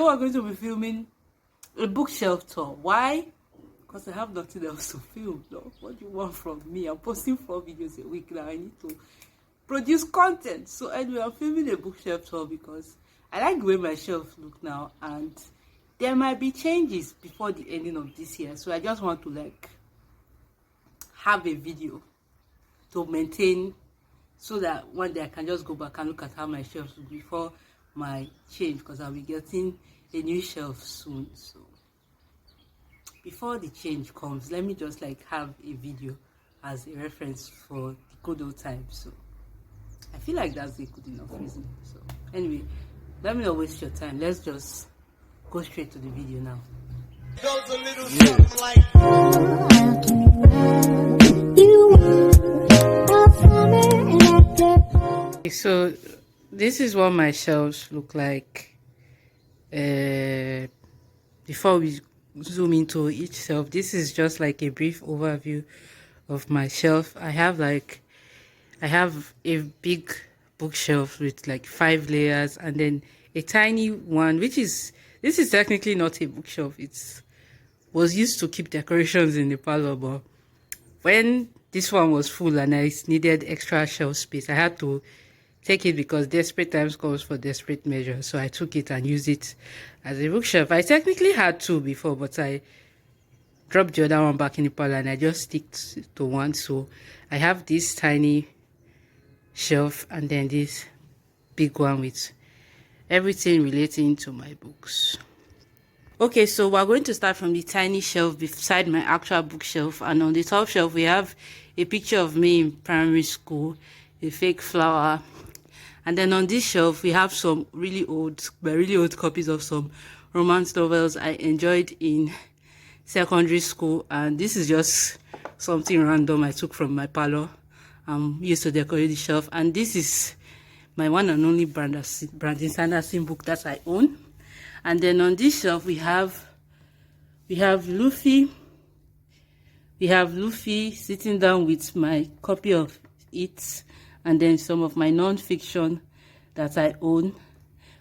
we're going to be filming a bookshelf tour. Why? Because I have nothing else to film. No? What do you want from me? I'm posting 4 videos a week now. I need to produce content. So anyway, I'm filming a bookshelf tour because I like the way my shelves look now, and there might be changes before the ending of this year. So I just want to like have a video to maintain, so that one day I can just go back and look at how my shelves look before my change, because I'll be getting a new shelf soon. So before the change comes, let me just like have a video as a reference for the good old times. So I feel like that's a good enough reason. So anyway, let me not waste your time. Let's just go straight to the video now. Goes a little something like so this is what my shelves look like before we zoom into each shelf. This is just like a brief overview of my shelf. I have a big bookshelf with like 5 layers, and then a tiny one, this is technically not a bookshelf. It was used to keep decorations in the parlor, but when this one was full and I needed extra shelf space, I had to take it because desperate times calls for desperate measures. So I took it and used it as a bookshelf. I technically had 2 before, but I dropped the other one back in the parlor and I just stick to one. So I have this tiny shelf and then this big one with everything relating to my books. Okay, so we're going to start from the tiny shelf beside my actual bookshelf, and on the top shelf we have a picture of me in primary school, a fake flower, and then on this shelf we have some really old copies of some romance novels I enjoyed in secondary school, and this is just something random I took from my parlor. Used to decorate the shelf, and this is my one and only Brandon Sanderson book that I own. And then on this shelf we have Luffy sitting down with my copy of it, and then some of my non-fiction that I own.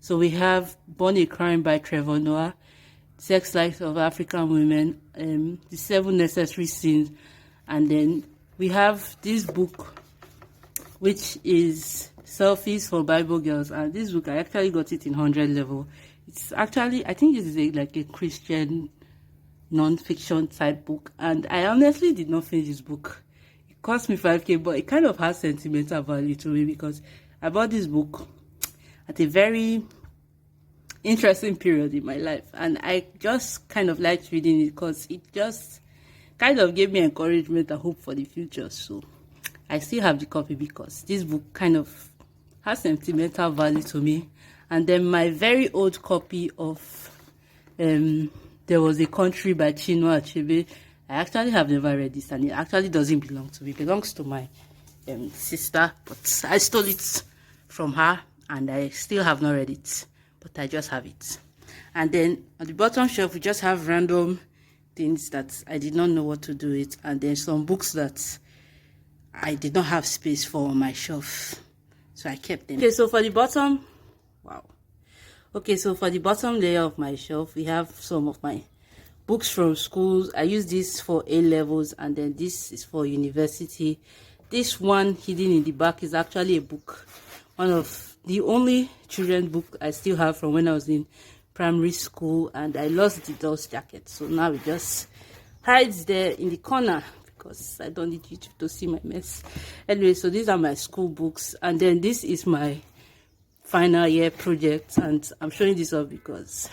So we have Born a Crime by Trevor Noah, Sex Lives of African Women, The 7 Necessary Sins, and then we have this book which is Selfies for Bible Girls, and this book I actually got it in 100 level. It's actually, I think it's like a Christian non-fiction type book, and I honestly did not finish this book. It cost me 5k, but it kind of has sentimental value to me because I bought this book at a very interesting period in my life, and I just kind of liked reading it because it just kind of gave me encouragement and hope for the future. So I still have the copy because this book kind of has sentimental value to me. And then my very old copy of There Was a Country by Chinua Achebe. I actually have never read this, and it actually doesn't belong to me. It belongs to my sister, but I stole it from her and I still have not read it, but I just have it. And then on the bottom shelf we just have random things that I did not know what to do with, and then some books that I did not have space for on my shelf, so I kept them. Okay, so for the bottom layer of my shelf we have some of my books from schools. I use this for A levels, and then this is for university. This one hidden in the back is actually a book, one of the only children's book I still have from when I was in primary school, and I lost the dust jacket, so now it just hides there in the corner because I don't need YouTube to see my mess. Anyway, so these are my school books, and then this is my final year project, and I'm showing this off because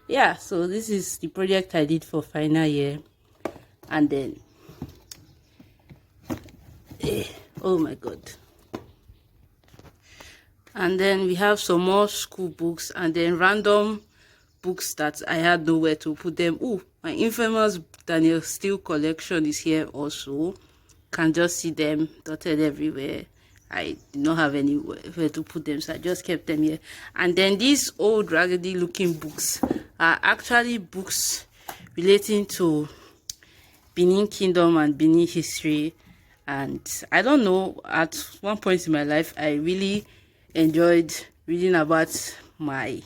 yeah, so this is the project I did for final year. And then oh my god, and then we have some more school books, and then random books that I had nowhere to put them. Oh, my infamous Daniel Steele collection is here also. Can just see them dotted everywhere. I did not have anywhere to put them, so I just kept them here. And then these old raggedy looking books are actually books relating to Benin Kingdom and Benin history. And I don't know, at one point in my life I really enjoyed reading about my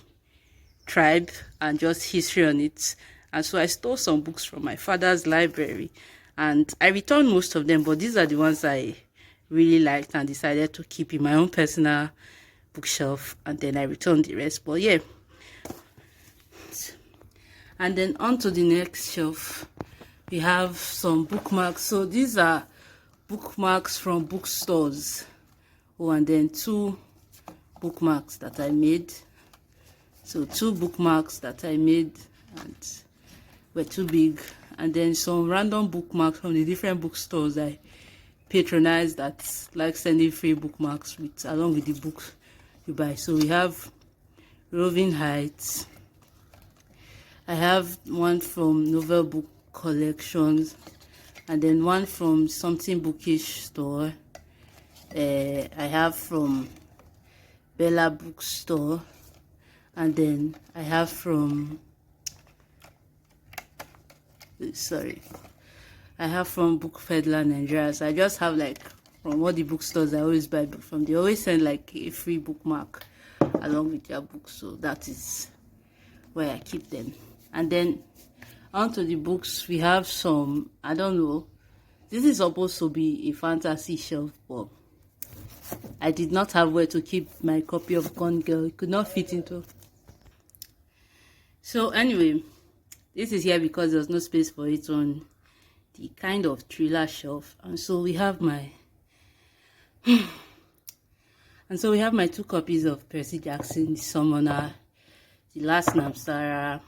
tribe and just history on it. And so I stole some books from my father's library and I returned most of them, but these are the ones I really liked and decided to keep in my own personal bookshelf, and then I returned the rest. But yeah, and then on to the next shelf, we have some bookmarks. So these are bookmarks from bookstores. Oh, and then 2 bookmarks that I made. So 2 bookmarks that I made and were too big, and then some random bookmarks from the different bookstores I patronize that like sending free bookmarks with along with the book you buy. So we have Roving Heights. I have one from Novel Book Collections, and then one from Something Bookish store. I have from Bella Bookstore, and then I have from I have from Book Peddler Nigeria. So I just have like from all the bookstores I always buy book from. They always send like a free bookmark along with their books, so that is where I keep them. And then onto the books, we have some, I don't know, this is supposed to be a fantasy shelf, but I did not have where to keep my copy of Gone Girl. It could not fit into. So anyway, this is here because there's no space for it on the kind of thriller shelf. And so we have my and so we have my 2 copies of Percy Jackson, The Summoner, The Last Namsara,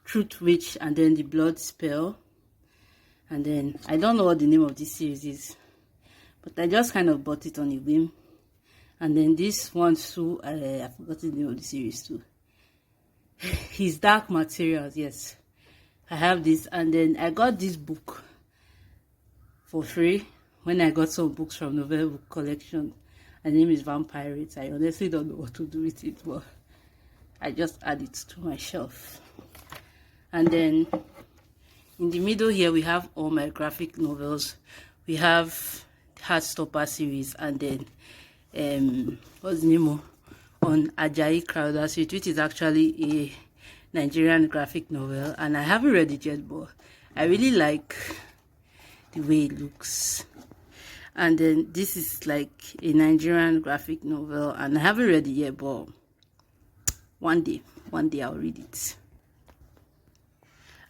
Truth Witch, and then The Blood Spell. And then I don't know what the name of this series is, but I just kind of bought it on a whim. And then this one too, I forgot the name of the series too. His Dark Materials, yes. I have this, and then I got this book for free when I got some books from Novel Book Collection. The name is Vampirates. I honestly don't know what to do with it, but I just add it to my shelf. And then in the middle here, we have all my graphic novels. We have Heartstopper series, and then what's the name on Ajayi Crowder Street, which is actually a Nigerian graphic novel, and I haven't read it yet, but I really like the way it looks. And then this is like a Nigerian graphic novel, and I haven't read it yet, but one day I'll read it.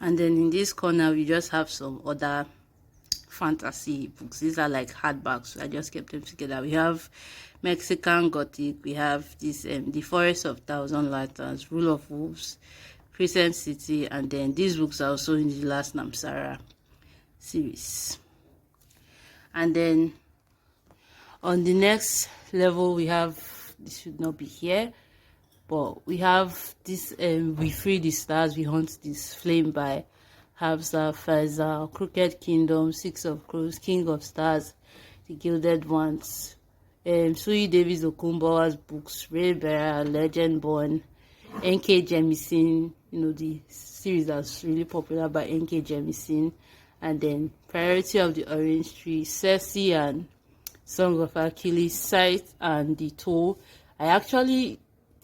And then in this corner, we just have some other fantasy books. These are like hardbacks, so I just kept them together. We have Mexican Gothic, we have this The Forest of Thousand Lanterns, Rule of Wolves, Crescent City, and then these books are also in the Last Namsara series. And then on the next level, we have, this should not be here, but we have this We Free the Stars, We Hunt This Flame by Hafsa Faisal, Crooked Kingdom, 6 of Crows, King of Stars, The Gilded Ones, Sui Davis Okumbawa's books, Ray Bearer, Legend Born, N.K. Jemisin, you know, the series that's really popular by N.K. Jemisin, and then Priority of the Orange Tree, Cersei and Song of Achilles, Sight and The Toll. I actually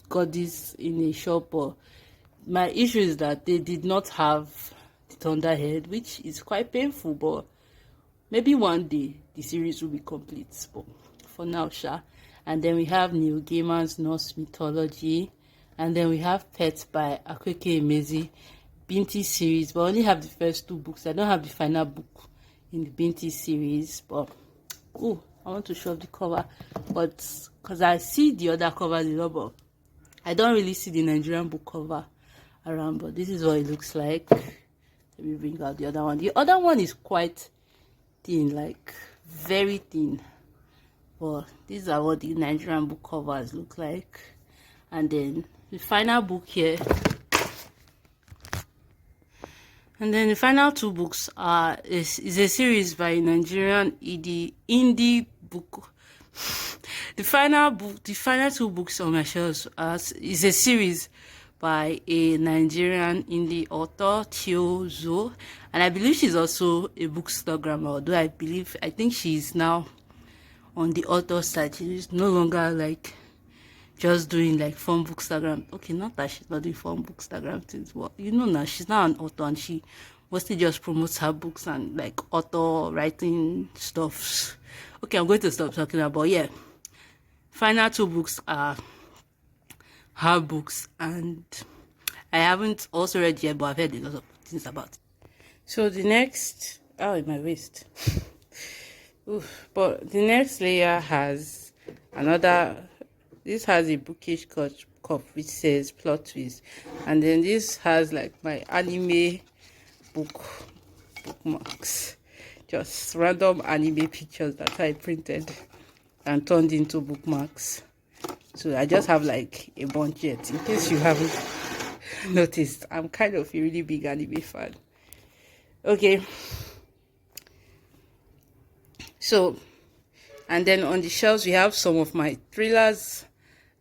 got this in a shop, but my issue is that they did not have the Thunderhead, which is quite painful, but maybe one day the series will be complete, but for now, sha. And then we have Neil Gaiman's Norse Mythology, and then we have Pets by Akweke Emezi, Binti series, but I only have the first 2 books. I don't have the final book in the Binti series, but oh, I want to show up the cover, but because I see the other covers a lot, but I don't really see the Nigerian book cover around, but this is what it looks like. Let me bring out the other one. The other one is quite thin, like very thin, but these are what the Nigerian book covers look like. And then the final book here, and then the final 2 books is a series by Nigerian indie book. The final 2 books on my shelves is a series by a Nigerian indie author, Tio Zo, and I believe she's also a bookstagrammer, although I think she's now on the author side. She's no longer like just doing like fun bookstagram. Okay, not that she's not doing fun bookstagram things, but you know now she's not an author, and she mostly just promotes her books and like author writing stuff. Okay, I'm going to stop talking about, yeah. Final two books are her books, and I haven't also read yet, but I've heard a lot of things about it. So the next, oh, in my waist. Oof. But the next layer has another. This has a bookish cup which says plot twist, and then this has like my anime bookmarks, just random anime pictures that I printed and turned into bookmarks. So I just have like a bunch yet, in case you haven't noticed. I'm kind of a really big anime fan. Okay, so, and then on the shelves we have some of my thrillers,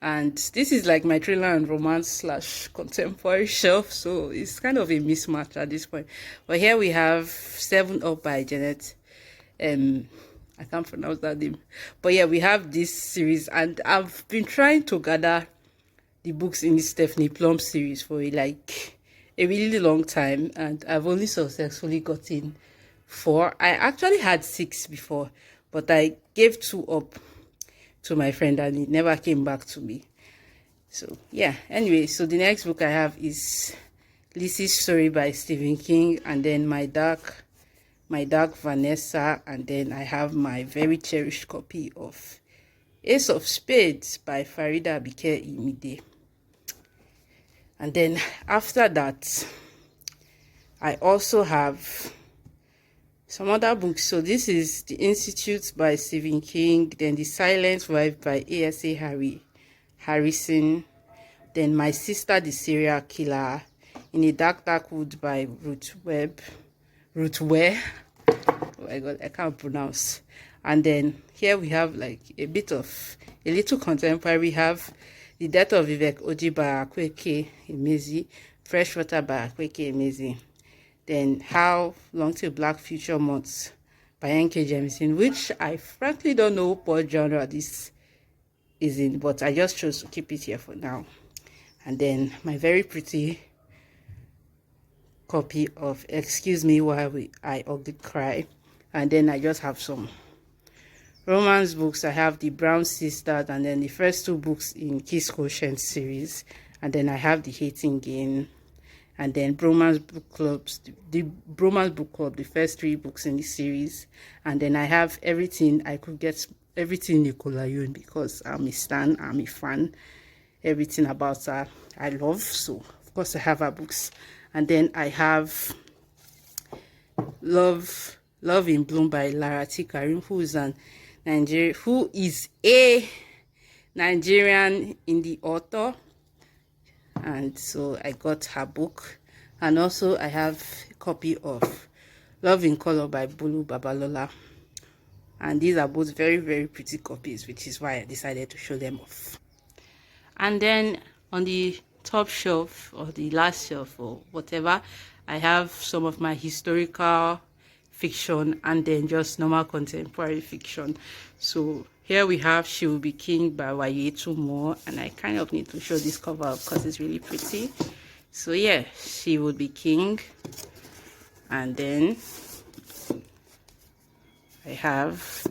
and this is like my thriller and romance / contemporary shelf, so it's kind of a mismatch at this point. But here we have 7 Up by Janet. I can't pronounce that name, but yeah, we have this series, and I've been trying to gather the books in this Stephanie Plum series for like a really long time, and I've only successfully gotten 4. I actually had 6 before, but I gave 2 up to my friend and it never came back to me. So yeah, anyway, so the next book I have is Lizzie's Story by Stephen King, and then my dark Vanessa, and then I have my very cherished copy of Ace of Spades by Farida Abike Imide. And then after that, I also have some other books. So this is The Institute by Stephen King, then The Silent Wife by A.S.A. Harrison, then My Sister the Serial Killer, In a Dark Wood by Ruth Ware. Oh my god, I can't pronounce. And then here we have like a little contemporary. We have The Death of Vivek Oji by Akwaeke Emezi, Freshwater by Akwaeke Emezi. Then How Long Till Black Future Months by N.K. Jemisin, which I frankly don't know what genre this is in, but I just chose to keep it here for now. And then my very pretty copy of Excuse Me While I Ugly Cry. And then I just have some romance books. I have The Brown Sisters, and then the first 2 books in Kiss Quotient series. And then I have The Hating Game, and then Bromance Book Clubs, the Bromance Book Club, the first 3 books in this series. And then I have everything I could get, everything Nicola Yoon, because I'm a stan, I'm a fan. Everything about her I love, so of course I have her books. And then I have Love in Bloom by Lara T. Karim, who is a Nigerian indie author. And so I got her book. And also I have a copy of Love in Color by Bolu Babalola. And these are both very, very pretty copies, which is why I decided to show them off. And then on the top shelf, or the last shelf, or whatever, I have some of my historical fiction and then just normal contemporary fiction. So here we have She Will Be King by Wayetu Moore, and I kind of need to show this cover up because it's really pretty. So yeah, She Will Be King. And then I have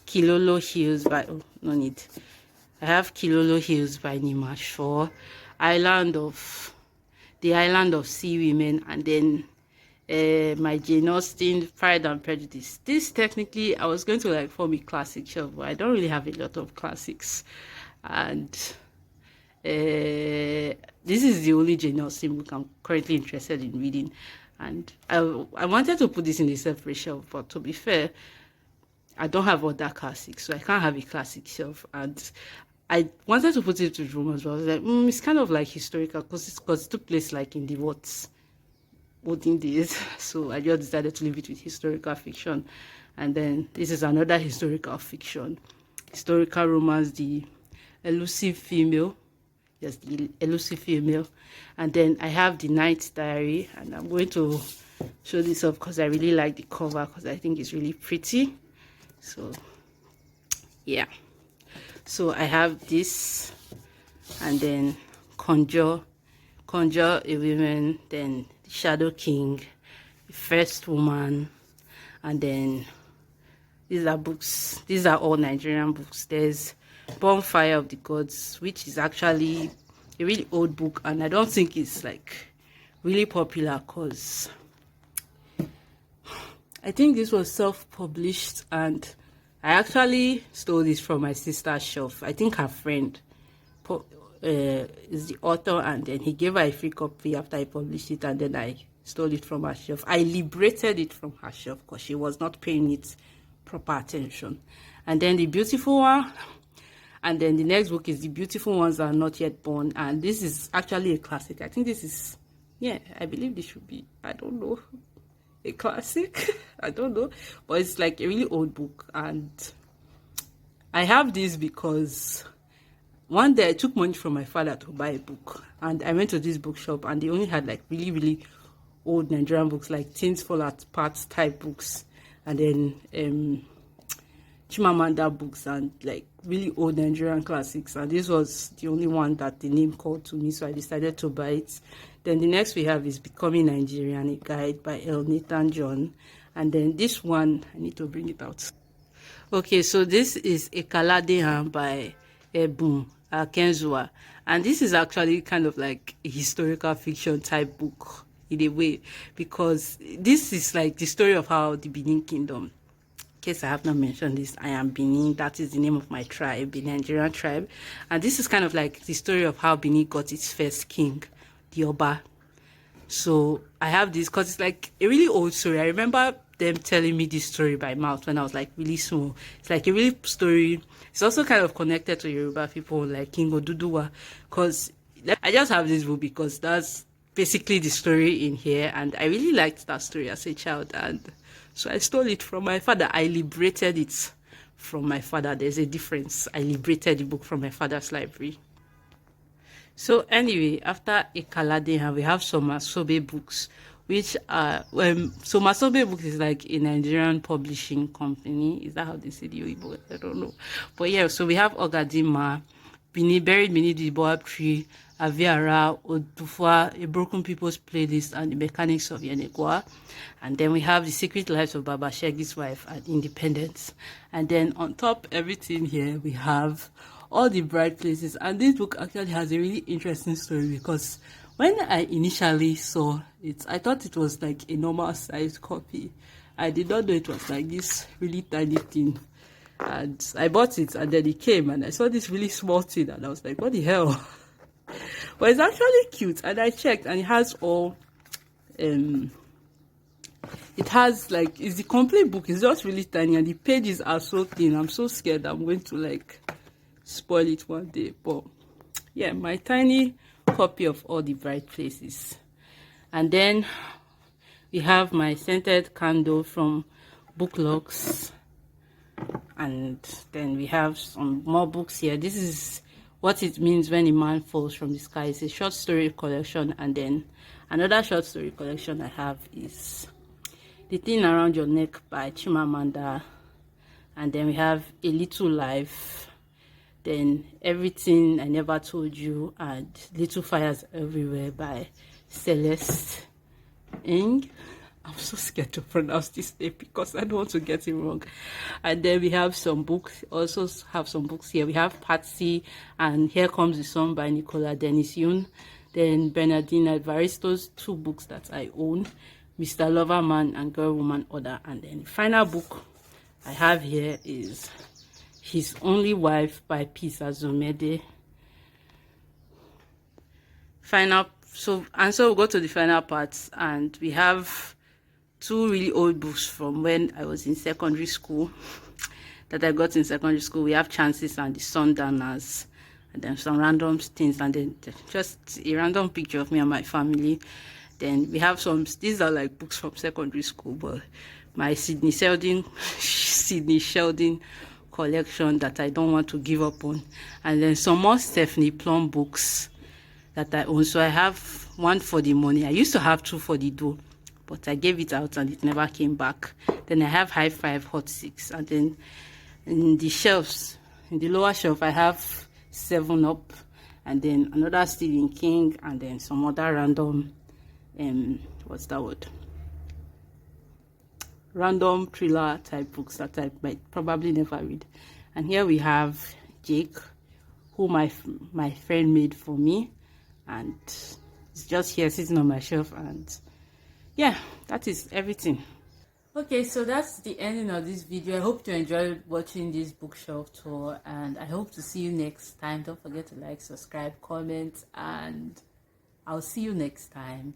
Kilolo Hills by I have Kilolo Hills by Nima Shaw, The Island of Sea Women, and then my Jane Austen Pride and Prejudice. This technically I was going to like form a classic shelf, but I don't really have a lot of classics, and this is the only Jane Austen book I'm currently interested in reading. And I wanted to put this in a separate shelf, but to be fair, I don't have other classics, so I can't have a classic shelf. And I wanted to put it with romance, but I was like, it's kind of like historical, because it took place like in the olden days. So I just decided to leave it with historical fiction. And then this is another historical fiction, historical romance, The Elusive Female. Yes, The Elusive Female. And then I have The Night Diary, and I'm going to show this up because I really like the cover, because I think it's really pretty. So yeah, so I have this and then Conjure a Woman, then Shadow King, First Woman, and then these are books. These are all Nigerian books. There's Bonfire of the Gods, which is actually a really old book, and I don't think it's like really popular because I think this was self-published, and I actually stole this from my sister's shelf. I think her friend is the author, and then he gave her a free copy after I published it, and then I stole it from her shelf. I liberated it from her shelf because she was not paying it proper attention. And then The Beautiful One, and then the next book is The Beautiful Ones Are Not Yet Born, and this is actually a classic. I think this is, yeah, I believe this should be, I don't know, a classic. I don't know, but it's like a really old book, and I have this because one day I took money from my father to buy a book, and I went to this bookshop, and they only had like really old Nigerian books, like Things Fall Apart type books, and then Chimamanda books, and like really old Nigerian classics, and this was the only one that the name called to me, so I decided to buy it. Then the next we have is Becoming Nigerian, a guide by L. Nathan John, and then this one, I need to bring it out. Okay, so this is Ekaladehan by Ebun Akenzua, and this is actually kind of like a historical fiction type book in a way, because this is like the story of how the Benin Kingdom, in case I have not mentioned this, I am Benin, that is the name of my tribe, the Nigerian tribe, and this is kind of like the story of how Benin got its first king, the Oba. So I have this because it's like a really old story. I remember them telling me this story by mouth when I was like really small. It's like a really story. It's also kind of connected to Yoruba people like King Oduduwa, because I just have this book because that's basically the story in here, and I really liked that story as a child, and so I stole it from my father. I liberated it from my father. There's a difference. I liberated the book from my father's library. So anyway, after Ekaladehan, we have some Masobe books, which are so Masobe books is like a Nigerian publishing company. Is that how they say the Igbo? I don't know, but yeah. So we have Ogadima, Buried Beneath the Boab Tree, Aviara, Odufwa, A Broken People's Playlist, and The Mechanics of Yenegua. And then we have The Secret Lives of Baba Shegi's Wife and Independence. And then on top everything here, we have All the Bright Places. And this book actually has a really interesting story, because when I initially saw it, I thought it was like a normal sized copy. I did not know it was like this really tiny thing. And I bought it, and then it came, and I saw this really small thing, and I was like, what the hell? But it's actually cute, and I checked, and it has all, it has like, it's the complete book. It's just really tiny, and the pages are so thin. I'm so scared I'm going to like spoil it one day. But yeah, my tiny copy of All the Bright Places. And then we have my scented candle from Bookmarks. And then we have some more books here. This is What It Means When a Man Falls from the Sky. It's a short story collection. And then another short story collection I have is The Thing Around Your Neck by Chimamanda. And then we have A Little Life. Then Everything I Never Told You and Little Fires Everywhere by Celeste Ng. I'm so scared to pronounce this name because I don't want to get it wrong. And then we have some books, also have some books here. We have Patsy and Here Comes the Sun by Nicola Dennis Yoon. Then Bernardine Evaristo's two books that I own, Mr. Loverman and Girl Woman Order. And then the final book I have here is His Only Wife by Peace Azumede. So we'll go to the final parts, and we have two really old books from when I was in secondary school that I got in secondary school. We have Chances and the Sundowners, and then some random things, and then just a random picture of me and my family. Then we have some, these are like books from secondary school, but my Sydney Sheldon collection that I don't want to give up on. And then some more Stephanie Plum books that I own. So I have one for the money. I used to have two for the dough, but I gave it out and it never came back. Then I have High Five, Hot Six, and then in the shelves, in the lower shelf, I have 7 Up, and then another Stephen King, and then some other random what's that word, random thriller type books that I might probably never read. And here we have Jake, who my friend made for me, and it's just here sitting on my shelf. And yeah, that is everything. Okay, so that's the ending of this video. I hope you enjoyed watching this bookshelf tour, and I hope to see you next time. Don't forget to like, subscribe, comment, and I'll see you next time.